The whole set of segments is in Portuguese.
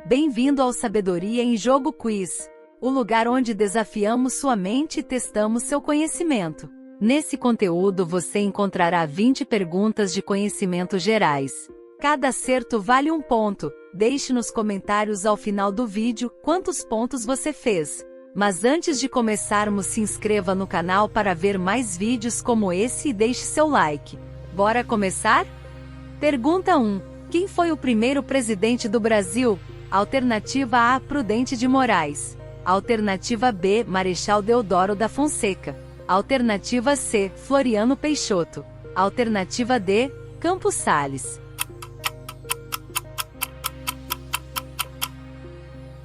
Bem-vindo ao Sabedoria em Jogo Quiz, o lugar onde desafiamos sua mente e testamos seu conhecimento. Nesse conteúdo você encontrará 20 perguntas de conhecimento gerais. Cada acerto vale um ponto. Deixe nos comentários ao final do vídeo quantos pontos você fez. Mas antes de começarmos, se inscreva no canal para ver mais vídeos como esse e deixe seu like. Bora começar? Pergunta 1. Quem foi o primeiro presidente do Brasil? Alternativa A. Prudente de Moraes. Alternativa B. Marechal Deodoro da Fonseca. Alternativa C. Floriano Peixoto. Alternativa D. Campos Salles.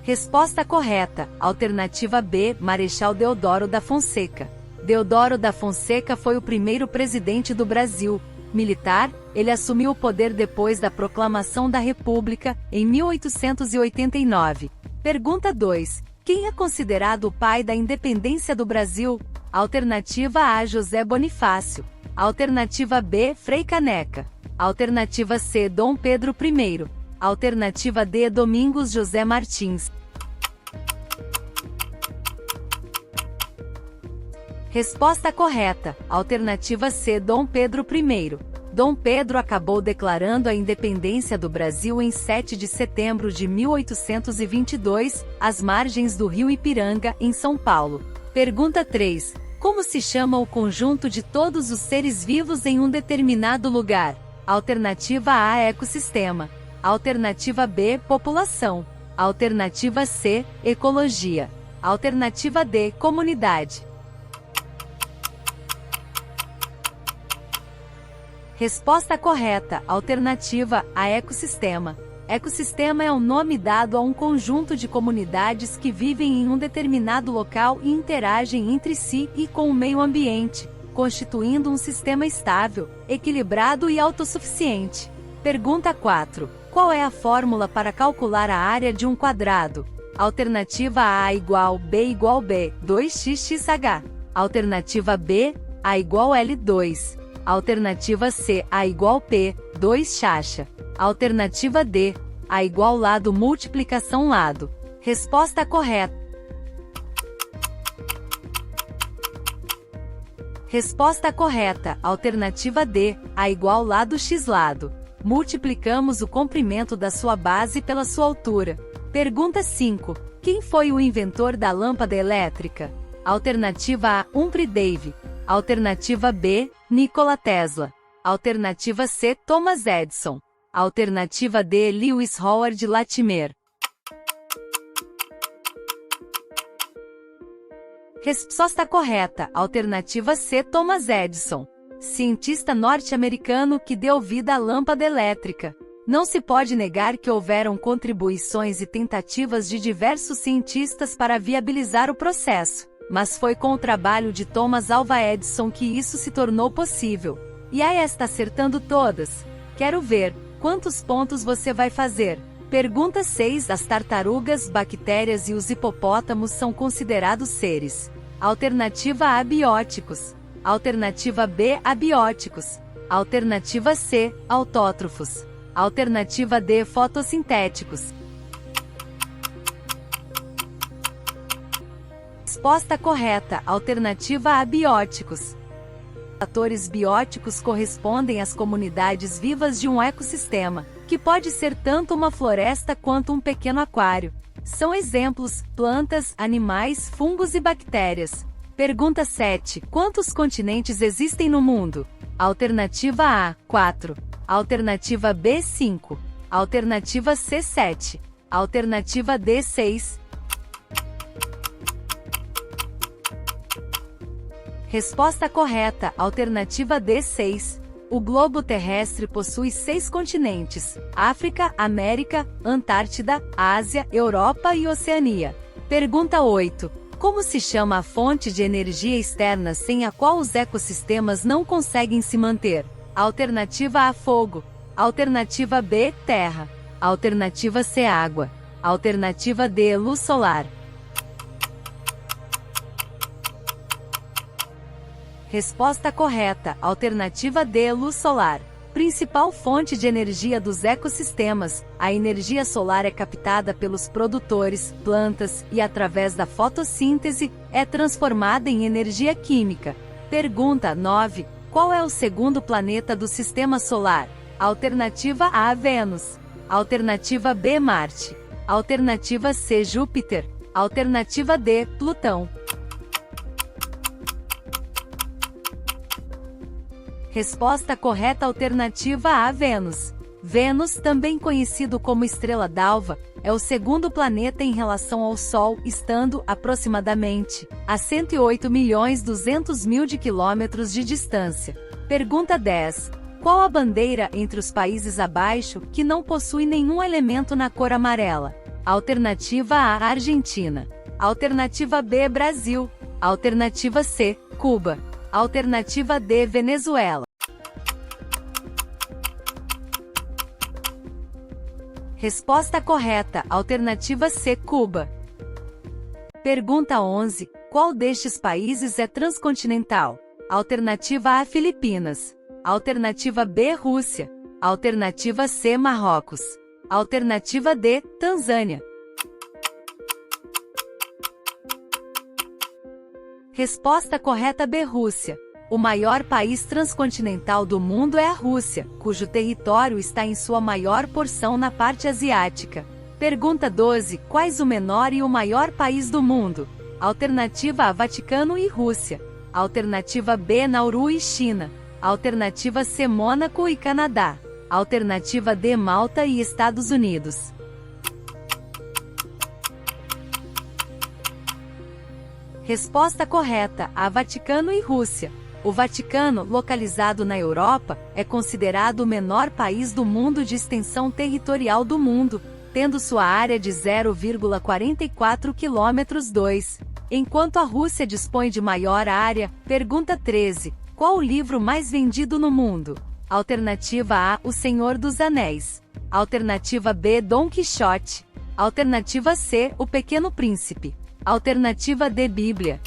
Resposta correta. Alternativa B. Marechal Deodoro da Fonseca. Deodoro da Fonseca foi o primeiro presidente do Brasil. Militar, ele assumiu o poder depois da proclamação da República, em 1889. Pergunta 2. Quem é considerado o pai da independência do Brasil? Alternativa A. José Bonifácio. Alternativa B. Frei Caneca. Alternativa C. Dom Pedro I. Alternativa D. Domingos José Martins. Resposta correta. Alternativa C. Dom Pedro I. Dom Pedro acabou declarando a independência do Brasil em 7 de setembro de 1822, às margens do rio Ipiranga, em São Paulo. Pergunta 3. Como se chama o conjunto de todos os seres vivos em um determinado lugar? Alternativa A. Ecossistema. Alternativa B. População. Alternativa C. Ecologia. Alternativa D. Comunidade. Resposta correta. Alternativa A. Ecossistema. Ecossistema é o nome dado a um conjunto de comunidades que vivem em um determinado local e interagem entre si e com o meio ambiente, constituindo um sistema estável, equilibrado e autossuficiente. Pergunta 4. Qual é a fórmula para calcular a área de um quadrado? Alternativa A igual B igual B, 2xxh. Alternativa B, A igual L2. Alternativa C, A igual P, 2 chacha. Alternativa D, A igual lado multiplicação lado. Resposta correta. Resposta correta. Alternativa D, A igual lado x lado. Multiplicamos o comprimento da sua base pela sua altura. Pergunta 5. Quem foi o inventor da lâmpada elétrica? Alternativa A, Humphrey Davy. Alternativa B, Nikola Tesla. Alternativa C, Thomas Edison. Alternativa D, Lewis Howard Latimer. Resposta correta. Alternativa C, Thomas Edison, cientista norte-americano que deu vida à lâmpada elétrica. Não se pode negar que houveram contribuições e tentativas de diversos cientistas para viabilizar o processo. Mas foi com o trabalho de Thomas Alva Edison que isso se tornou possível. E aí está acertando todas. Quero ver quantos pontos você vai fazer. Pergunta 6. As tartarugas, bactérias e os hipopótamos são considerados seres. Alternativa A, bióticos. Alternativa B, abióticos. Alternativa C, autótrofos. Alternativa D, fotossintéticos. Resposta correta. Alternativa A, bióticos. Fatores bióticos correspondem às comunidades vivas de um ecossistema, que pode ser tanto uma floresta quanto um pequeno aquário. São exemplos: plantas, animais, fungos e bactérias. Pergunta 7. Quantos continentes existem no mundo? Alternativa A, 4. Alternativa B, 5. Alternativa C, 7. Alternativa D, 6. Resposta correta. Alternativa D, 6. O globo terrestre possui 6 continentes: África, América, Antártida, Ásia, Europa e Oceania. Pergunta 8. Como se chama a fonte de energia externa sem a qual os ecossistemas não conseguem se manter? Alternativa A, fogo. Alternativa B, terra. Alternativa C, água. Alternativa D, luz solar. Resposta correta. Alternativa D, luz solar. Principal fonte de energia dos ecossistemas, a energia solar é captada pelos produtores, plantas, e através da fotossíntese, é transformada em energia química. Pergunta 9. Qual é o segundo planeta do Sistema Solar? Alternativa A, Vênus. Alternativa B, Marte. Alternativa C, Júpiter. Alternativa D, Plutão. Resposta correta, alternativa A, Vênus. Vênus, também conhecido como estrela d'alva, é o segundo planeta em relação ao Sol, estando, aproximadamente, a 108.200.000 de quilômetros de distância. Pergunta 10. Qual a bandeira entre os países abaixo que não possui nenhum elemento na cor amarela? Alternativa A, Argentina. Alternativa B, Brasil. Alternativa C, Cuba. Alternativa D, Venezuela. Resposta correta, alternativa C, Cuba. Pergunta 11. Qual destes países é transcontinental? Alternativa A, Filipinas. Alternativa B, Rússia. Alternativa C, Marrocos. Alternativa D, Tanzânia. Resposta correta B, Rússia. O maior país transcontinental do mundo é a Rússia, cujo território está em sua maior porção na parte asiática. Pergunta 12. Quais o menor e o maior país do mundo? Alternativa A, Vaticano e Rússia. Alternativa B, Nauru e China. Alternativa C, Mônaco e Canadá. Alternativa D, Malta e Estados Unidos. Resposta correta, A, Vaticano e Rússia. O Vaticano, localizado na Europa, é considerado o menor país do mundo de extensão territorial do mundo, tendo sua área de 0,44 km², enquanto a Rússia dispõe de maior área. Pergunta 13. Qual o livro mais vendido no mundo? Alternativa A, O Senhor dos Anéis. Alternativa B, Dom Quixote. Alternativa C, O Pequeno Príncipe. Alternativa D, Bíblia.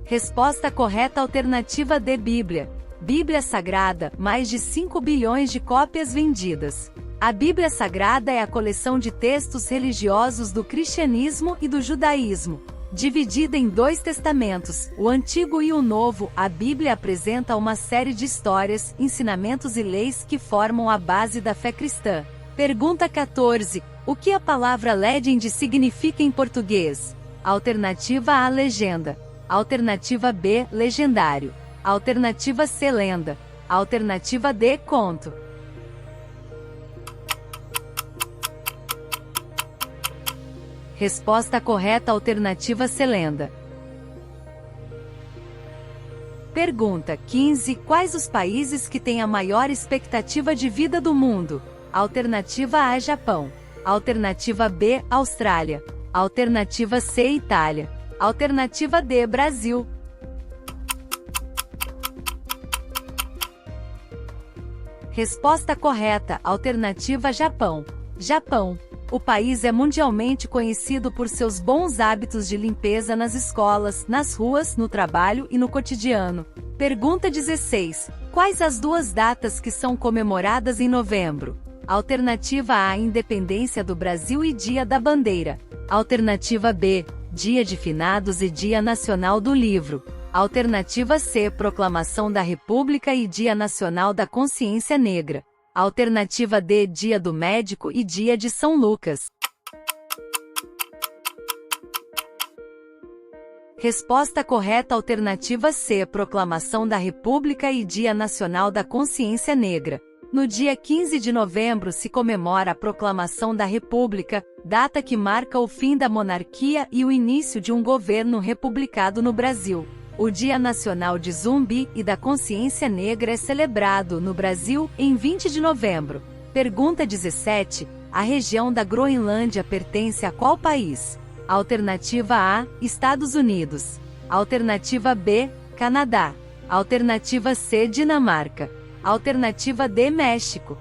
Resposta correta, alternativa D, Bíblia. Bíblia Sagrada, mais de 5 bilhões de cópias vendidas. A Bíblia Sagrada é a coleção de textos religiosos do cristianismo e do judaísmo. Dividida em 2 testamentos, o Antigo e o Novo, a Bíblia apresenta uma série de histórias, ensinamentos e leis que formam a base da fé cristã. Pergunta 14. O que a palavra legend significa em português? Alternativa A, legenda. Alternativa B, legendário. Alternativa C, lenda. Alternativa D, conto. Resposta correta, alternativa C, lenda. Pergunta 15. Quais os países que têm a maior expectativa de vida do mundo? Alternativa A, Japão. Alternativa B, Austrália. Alternativa C, Itália. Alternativa D, Brasil. Resposta correta, alternativa Japão. Japão. O país é mundialmente conhecido por seus bons hábitos de limpeza nas escolas, nas ruas, no trabalho e no cotidiano. Pergunta 16. Quais as 2 datas que são comemoradas em novembro? Alternativa A, Independência do Brasil e Dia da Bandeira. Alternativa B, Dia de Finados e Dia Nacional do Livro. Alternativa C, Proclamação da República e Dia Nacional da Consciência Negra. Alternativa D, Dia do Médico e Dia de São Lucas. Resposta correta, alternativa C, Proclamação da República e Dia Nacional da Consciência Negra. No dia 15 de novembro se comemora a Proclamação da República, data que marca o fim da monarquia e o início de um governo republicano no Brasil. O Dia Nacional de Zumbi e da Consciência Negra é celebrado no Brasil em 20 de novembro. Pergunta 17. A região da Groenlândia pertence a qual país? Alternativa A, Estados Unidos. Alternativa B, Canadá. Alternativa C, Dinamarca. Alternativa D, México.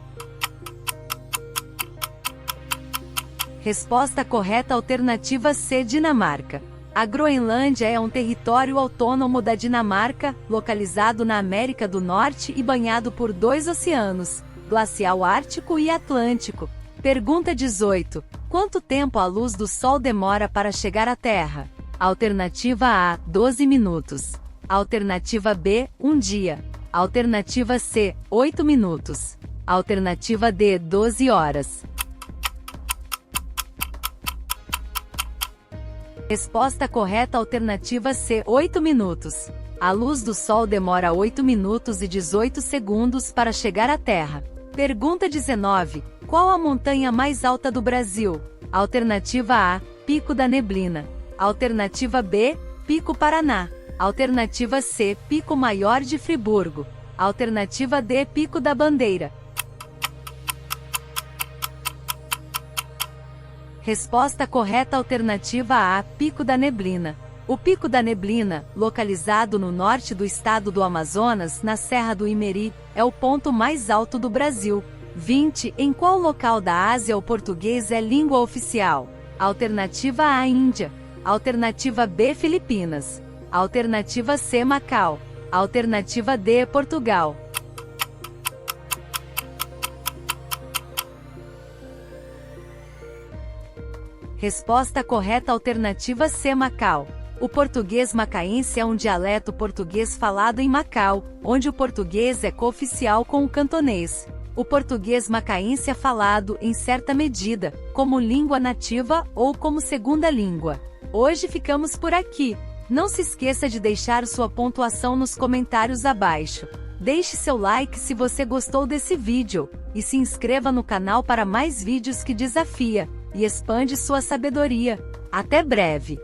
Resposta correta, alternativa C, Dinamarca. A Groenlândia é um território autônomo da Dinamarca, localizado na América do Norte e banhado por 2 oceanos, Glacial Ártico e Atlântico. Pergunta 18. Quanto tempo a luz do Sol demora para chegar à Terra? Alternativa A, 12 minutos. Alternativa B, 1 dia. Alternativa C, 8 minutos. Alternativa D, 12 horas. Resposta correta alternativa C, 8 minutos. A luz do Sol demora 8 minutos e 18 segundos para chegar à Terra. Pergunta 19. Qual a montanha mais alta do Brasil? Alternativa A, Pico da Neblina. Alternativa B, Pico Paraná. Alternativa C, Pico Maior de Friburgo. Alternativa D, Pico da Bandeira. Resposta correta alternativa A, Pico da Neblina. O Pico da Neblina, localizado no norte do estado do Amazonas, na Serra do Imeri, é o ponto mais alto do Brasil. 20. Em qual local da Ásia o português é língua oficial? Alternativa A, Índia. Alternativa B, Filipinas. Alternativa C, Macau. Alternativa D, Portugal. Resposta correta alternativa C, Macau. O português macaense é um dialeto português falado em Macau, onde o português é cooficial com o cantonês. O português macaense é falado, em certa medida, como língua nativa ou como segunda língua. Hoje ficamos por aqui. Não se esqueça de deixar sua pontuação nos comentários abaixo. Deixe seu like se você gostou desse vídeo, e se inscreva no canal para mais vídeos que desafia e expande sua sabedoria. Até breve!